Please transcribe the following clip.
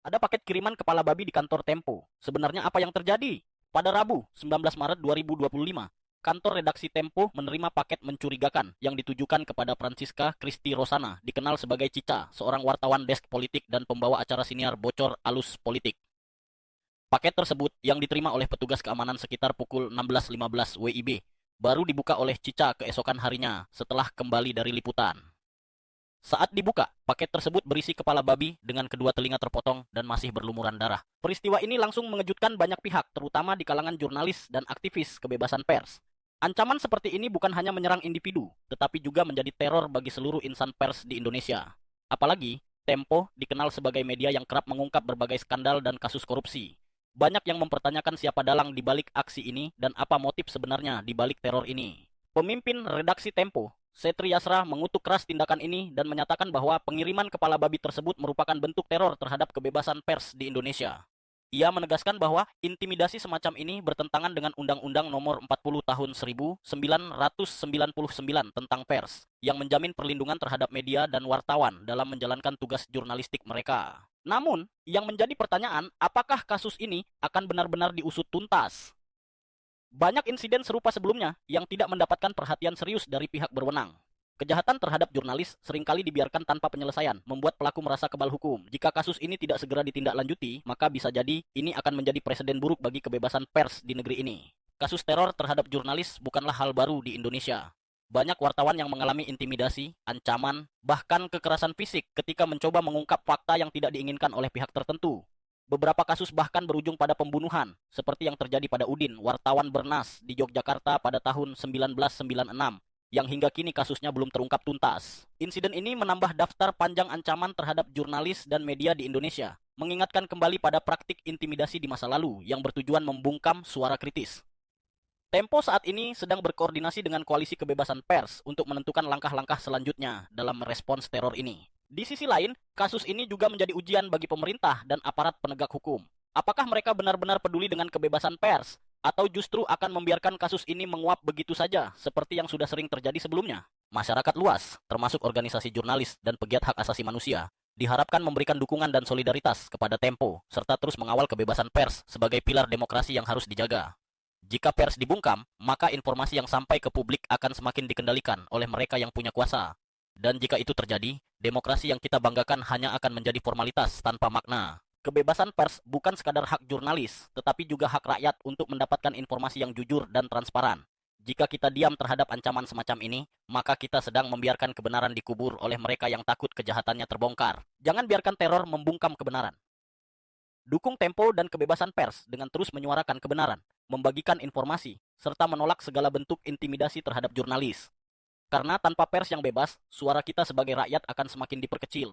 Ada paket kiriman kepala babi di kantor Tempo. Sebenarnya apa yang terjadi? Pada Rabu, 19 Maret 2025, kantor redaksi Tempo menerima paket mencurigakan yang ditujukan kepada Francisca Christy Rosana, dikenal sebagai Cica, seorang wartawan desk politik dan pembawa acara siniar bocor alus politik. Paket tersebut yang diterima oleh petugas keamanan sekitar pukul 16.15 WIB baru dibuka oleh Cica keesokan harinya setelah kembali dari liputan. Saat dibuka, paket tersebut berisi kepala babi dengan kedua telinga terpotong dan masih berlumuran darah. Peristiwa ini langsung mengejutkan banyak pihak, terutama di kalangan jurnalis dan aktivis kebebasan pers. Ancaman seperti ini bukan hanya menyerang individu, tetapi juga menjadi teror bagi seluruh insan pers di Indonesia. Apalagi, Tempo dikenal sebagai media yang kerap mengungkap berbagai skandal dan kasus korupsi. Banyak yang mempertanyakan siapa dalang di balik aksi ini dan apa motif sebenarnya di balik teror ini. Pemimpin redaksi Tempo, Setri Yasra, mengutuk keras tindakan ini dan menyatakan bahwa pengiriman kepala babi tersebut merupakan bentuk teror terhadap kebebasan pers di Indonesia. Ia menegaskan bahwa intimidasi semacam ini bertentangan dengan Undang-Undang Nomor 40 Tahun 1999 tentang pers, yang menjamin perlindungan terhadap media dan wartawan dalam menjalankan tugas jurnalistik mereka. Namun, yang menjadi pertanyaan, apakah kasus ini akan benar-benar diusut tuntas? Banyak insiden serupa sebelumnya yang tidak mendapatkan perhatian serius dari pihak berwenang. Kejahatan terhadap jurnalis seringkali dibiarkan tanpa penyelesaian, membuat pelaku merasa kebal hukum. Jika kasus ini tidak segera ditindaklanjuti, maka bisa jadi ini akan menjadi presiden buruk bagi kebebasan pers di negeri ini. Kasus teror terhadap jurnalis bukanlah hal baru di Indonesia. Banyak wartawan yang mengalami intimidasi, ancaman, bahkan kekerasan fisik ketika mencoba mengungkap fakta yang tidak diinginkan oleh pihak tertentu. Beberapa kasus bahkan berujung pada pembunuhan, seperti yang terjadi pada Udin, wartawan Bernas di Yogyakarta pada tahun 1996, yang hingga kini kasusnya belum terungkap tuntas. Insiden ini menambah daftar panjang ancaman terhadap jurnalis dan media di Indonesia, mengingatkan kembali pada praktik intimidasi di masa lalu yang bertujuan membungkam suara kritis. Tempo saat ini sedang berkoordinasi dengan Koalisi Kebebasan Pers untuk menentukan langkah-langkah selanjutnya dalam merespons teror ini. Di sisi lain, kasus ini juga menjadi ujian bagi pemerintah dan aparat penegak hukum. Apakah mereka benar-benar peduli dengan kebebasan pers, atau justru akan membiarkan kasus ini menguap begitu saja, seperti yang sudah sering terjadi sebelumnya? Masyarakat luas, termasuk organisasi jurnalis dan pegiat hak asasi manusia, diharapkan memberikan dukungan dan solidaritas kepada Tempo, serta terus mengawal kebebasan pers sebagai pilar demokrasi yang harus dijaga. Jika pers dibungkam, maka informasi yang sampai ke publik akan semakin dikendalikan oleh mereka yang punya kuasa. Dan jika itu terjadi, demokrasi yang kita banggakan hanya akan menjadi formalitas tanpa makna. Kebebasan pers bukan sekadar hak jurnalis, tetapi juga hak rakyat untuk mendapatkan informasi yang jujur dan transparan. Jika kita diam terhadap ancaman semacam ini, maka kita sedang membiarkan kebenaran dikubur oleh mereka yang takut kejahatannya terbongkar. Jangan biarkan teror membungkam kebenaran. Dukung Tempo dan kebebasan pers dengan terus menyuarakan kebenaran, membagikan informasi, serta menolak segala bentuk intimidasi terhadap jurnalis. Karena tanpa pers yang bebas, suara kita sebagai rakyat akan semakin diperkecil.